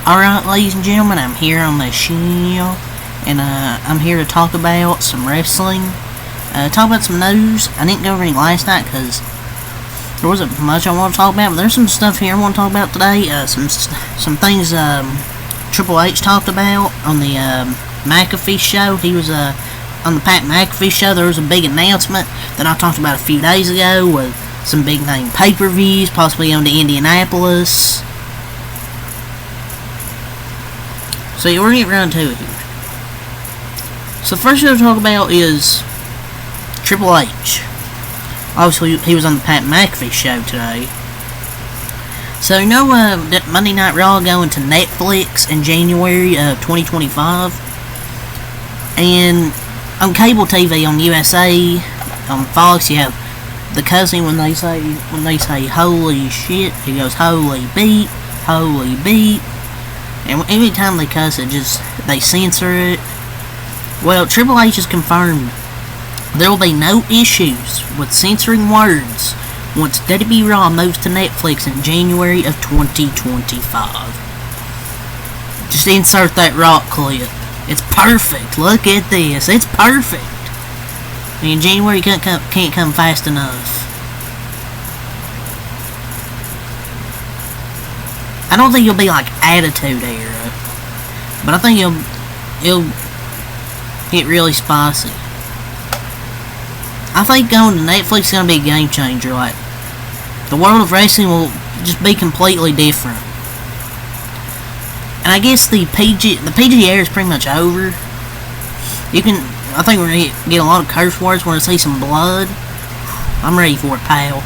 Alright, ladies and gentlemen, I'm here on the show, and I'm here to talk about some wrestling. Talk about some news. I didn't go over any last night because there wasn't much I want to talk about, but there's some stuff here I want to talk about today. Some things Triple H talked about on the McAfee show. He was on the Pat McAfee show. There was a big announcement that I talked about a few days ago with some big name pay-per-views, possibly on to Indianapolis. So we're getting around to it here. So the first thing I'll talk about is Triple H. Obviously, he was on the Pat McAfee show today. So you know that Monday Night Raw going to Netflix in January of 2025, and on cable TV on USA, on Fox, you have the cousin when they say holy shit, he goes holy beat, and every time they cuss it, they censor it. Well, Triple H has confirmed there will be no issues with censoring words once WWE Raw moves to Netflix in January of 2025. Just insert that Rock clip. It's perfect. Look at this. It's perfect. And January can't come fast enough. I don't think it'll be like Attitude Era, but I think it'll get really spicy. I think going to Netflix is going to be a game changer. Like, the world of wrestling will just be completely different. And I guess the PG era is pretty much over. I think we're going to get a lot of curse words. We're going to see some blood. I'm ready for it, pal.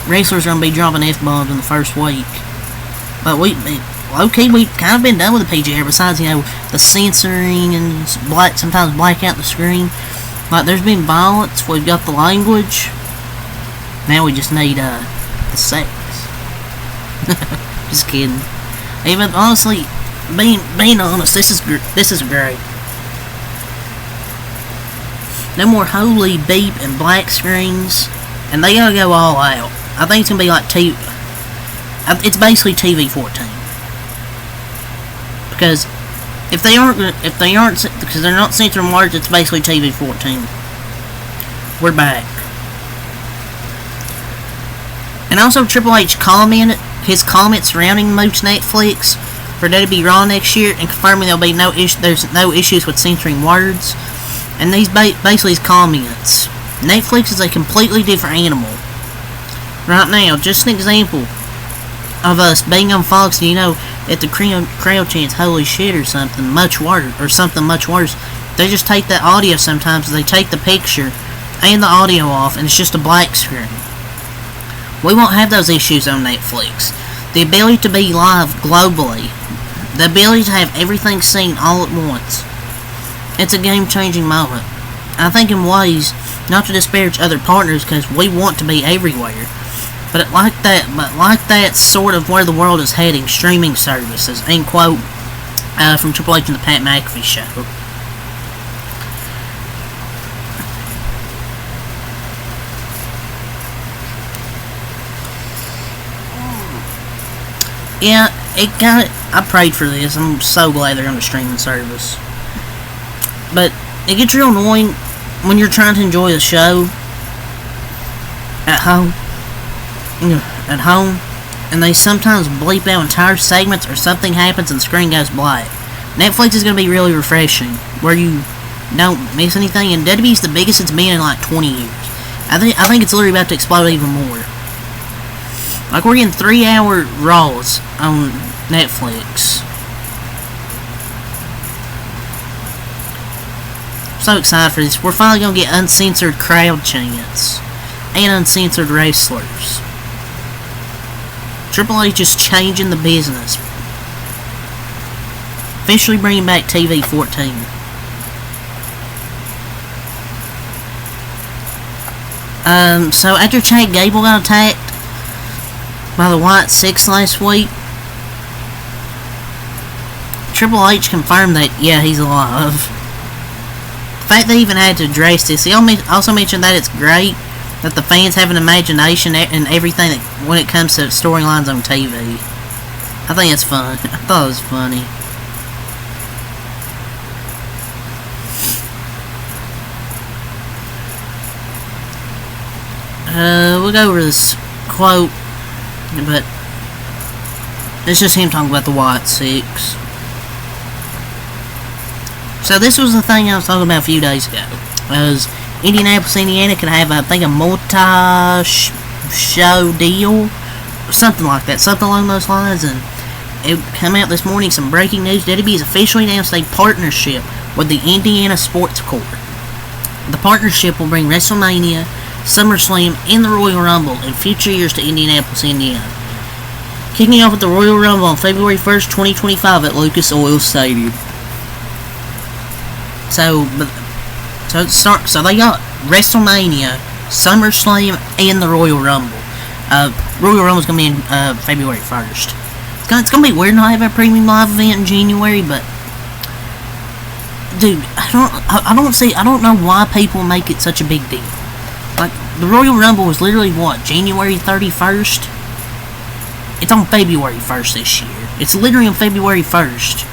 Wrestlers are going to be dropping F-bombs in the first week. But low-key, we've kind of been done with the PG era, besides, the censoring and sometimes black out the screen. Like, there's been violence, we've got the language. Now we just need, the sex. Just kidding. Even, honestly, being honest, this is great. No more holy beep and black screens, and they gotta go all out. I think it's gonna be like it's basically TV 14. Because if they aren't, because they're not censoring words, it's basically TV 14. We're back. And also Triple H commented his comments surrounding the move to Netflix for WWE Raw next year, and confirming there's no issues with censoring words. And these basically his comments. Netflix is a completely different animal. Right now, just an example of us being on Fox, if the crowd chants holy shit or something much worse, they just take that audio sometimes, they take the picture and the audio off, and it's just a black screen. We won't have those issues on Netflix. The ability to be live globally, the ability to have everything seen all at once, it's a game-changing moment. I think in ways, not to disparage other partners, because we want to be everywhere, but like that sort of where the world is heading, streaming services, end quote, from Triple H and the Pat McAfee show. Yeah, I prayed for this. I'm so glad they're on the streaming service. But it gets real annoying when you're trying to enjoy the show at home, and they sometimes bleep out entire segments, or something happens and the screen goes black. Netflix is going to be really refreshing, where you don't miss anything, and WWE's the biggest it's been in like 20 years. I think it's literally about to explode even more. Like, we're getting 3-hour Raws on Netflix. I'm so excited for this. We're finally going to get uncensored crowd chants and uncensored wrestlers. Triple H is changing the business. Officially bringing back TV 14. So after Chad Gable got attacked by the White Six last week, Triple H confirmed that, yeah, he's alive. The fact they even had to address this, he also mentioned that it's great that the fans have an imagination and everything when it comes to storylines on TV. I think it's fun. I thought it was funny. We'll go over this quote, but it's just him talking about the White Six. So this was the thing I was talking about a few days ago. Was Indianapolis, Indiana could have, I think, a multi-show deal, something like that, something along those lines. And it came out this morning, some breaking news. WWE has officially announced a partnership with the Indiana Sports Corps. The partnership will bring WrestleMania, SummerSlam, and the Royal Rumble in future years to Indianapolis, Indiana. Kicking off with the Royal Rumble on February 1st, 2025 at Lucas Oil Stadium. So they got WrestleMania, SummerSlam, and the Royal Rumble. Royal Rumble's gonna be in February 1st. It's gonna be weird not having a premium live event in January, but dude, I don't know why people make it such a big deal. Like, the Royal Rumble was literally what, January 31st? It's on February 1st this year. It's literally on February 1st.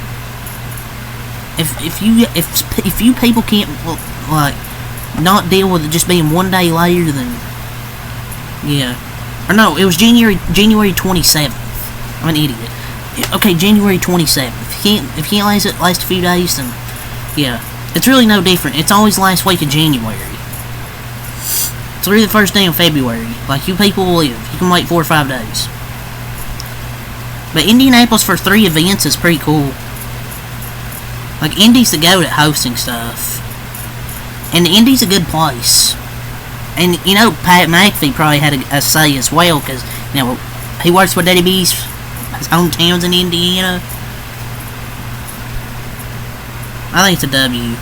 If you people can't, like, not deal with it just being one day later, then yeah. Or no, it was January 27th. I'm an idiot. Okay, January 27th. If you can't last a few days, then yeah. It's really no different. It's always the last week of January. It's really the first day of February. Like, you people will live. You can wait 4 or 5 days. But Indianapolis for 3 events is pretty cool. Like, Indy's the goat at hosting stuff. And Indy's a good place. And, you know, Pat McAfee probably had a say as well, because, you know, he works with WWE's his hometowns in Indiana. I think it's a W.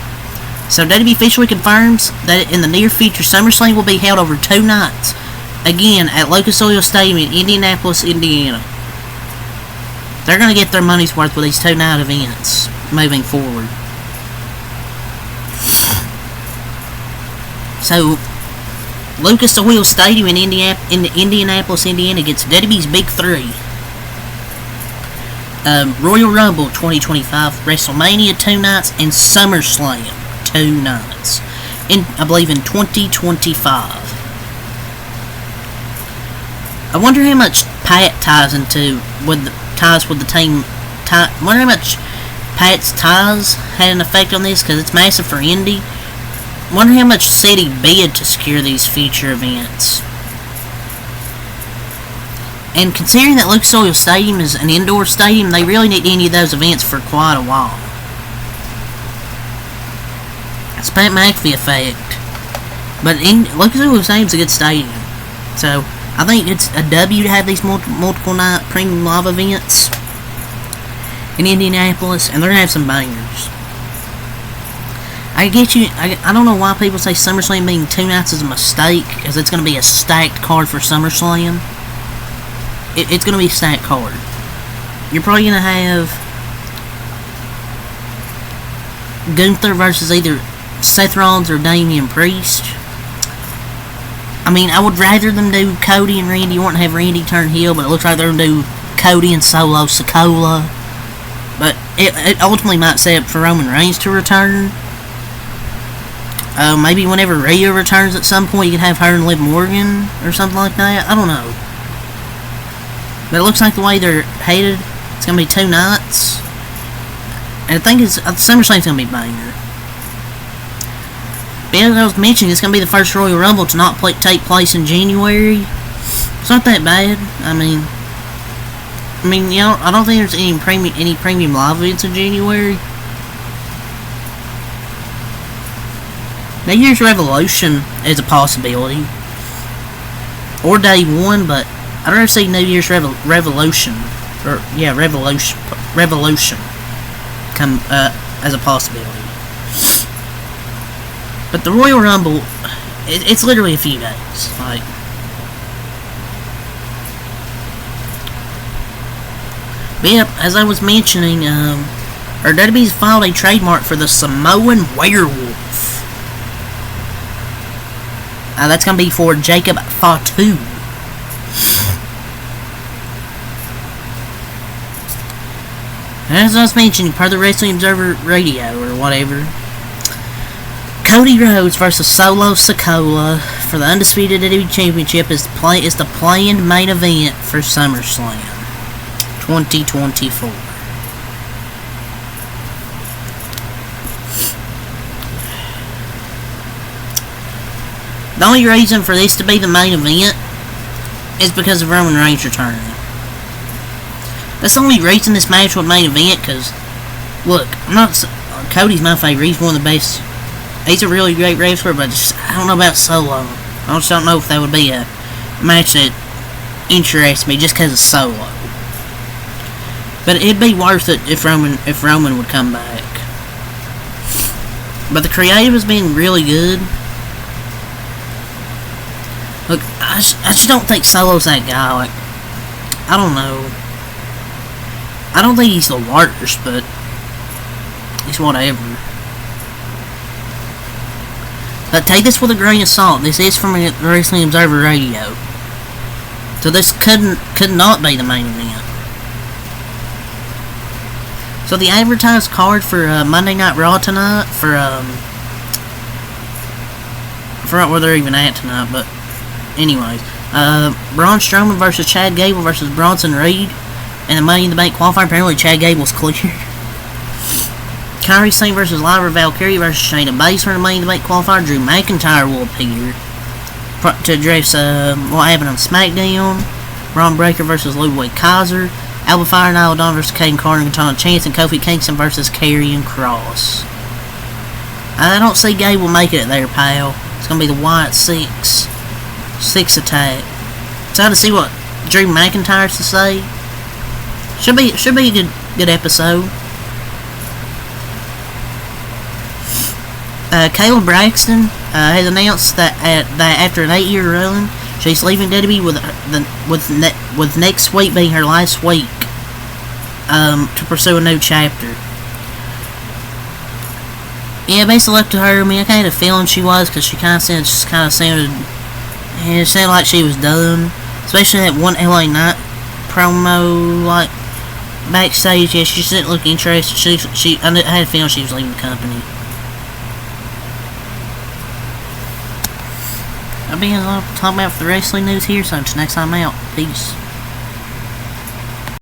So WWE officially confirms that in the near future, SummerSlam will be held over 2 nights. Again, at Lucas Oil Stadium in Indianapolis, Indiana. They're going to get their money's worth with these 2-night events moving forward. So, Lucas Oil Stadium in Indianapolis, Indiana gets WWE's Big 3. Royal Rumble 2025, WrestleMania 2 nights, and SummerSlam 2 nights. I believe in 2025. I wonder how much Pat ties with the team. I wonder how much Pat's ties had an effect on this, because it's massive for Indy. I wonder how much said he bid to secure these future events. And considering that Lucas Oil Stadium is an indoor stadium, they really need any of those events for quite a while. It's Pat McAfee effect. But Lucas Oil Stadium's a good stadium. So, I think it's a W to have these multiple night premium live events in Indianapolis, and they're going to have some bangers. I don't know why people say SummerSlam being 2 nights is a mistake, because it's going to be a stacked card for SummerSlam. It's going to be a stacked card. You're probably going to have Gunther versus either Seth Rollins or Damian Priest. I mean, I would rather them do Cody and Randy Orton, have Randy turn heel, but it looks like they're going to do Cody and Solo Sikoa. But it ultimately might set up for Roman Reigns to return. Maybe whenever Rhea returns at some point, you could have her and Liv Morgan or something like that. I don't know. But it looks like the way they're headed, it's going to be 2 nights. And I think SummerSlam's going to be banger. But as I was mentioning, it's going to be the first Royal Rumble to not take place in January. It's not that bad. I mean, you know, I don't think there's any premium live events in January. New Year's Revolution is a possibility. Or Day 1, but I'd rather see New Year's Revolution. Revolution come as a possibility. But the Royal Rumble, it's literally a few days. Like, but yeah, as I was mentioning, WWE's filed a trademark for the Samoan Werewolf. That's going to be for Jacob Fatu. As I was mentioning, per the Wrestling Observer Radio or whatever, Cody Rhodes versus Solo Sikoa for the undisputed WWE Championship is the planned main event for SummerSlam 2024. The only reason for this to be the main event is because of Roman Reigns returning. That's the only reason this match was main event, because, look, Cody's my favorite. He's one of the best. He's a really great wrestler, but I don't know about Solo. I just don't know if that would be a match that interests me just because of Solo. But it'd be worth it if Roman would come back. But the creative has been really good. Look, I just don't think Solo's that guy. Like, I don't know. I don't think he's the worst, but it's whatever. But take this with a grain of salt. This is from the Wrestling Observer Radio, so this could not be the main event. So the advertised card for Monday Night Raw tonight for I forgot where they're even at tonight, but anyways, Braun Strowman versus Chad Gable versus Bronson Reed, and the Money in the Bank qualifier. Apparently Chad Gable's cleared. Kairi Sane versus Lyra Valkyrie versus Shayna Baszler in the Money in the Bank qualifier. Drew McIntyre will appear to address what happened on SmackDown. Braun Breaker versus Ludwig Kaiser. Alba Fire and Isla Dawn versus Caden Carter and Katana Chance, and Kofi Kingston versus Karrion Kross. I don't see Gable making it there, pal. It's gonna be the Wyatt Six attack. Excited to see what Drew McIntyre has to say. Should be a good episode. Kayla Braxton has announced that after an 8-year run, she's leaving WWE with next week being her last week to pursue a new chapter. Yeah, basically up to her. I mean, I kind of had a feeling she was, because she kind of sounded like she was done, especially that one LA Knight promo, like backstage. Yeah, she just didn't look interested. I had a feeling she was leaving the company. I'll be talking about the wrestling news here, so until next time out, peace.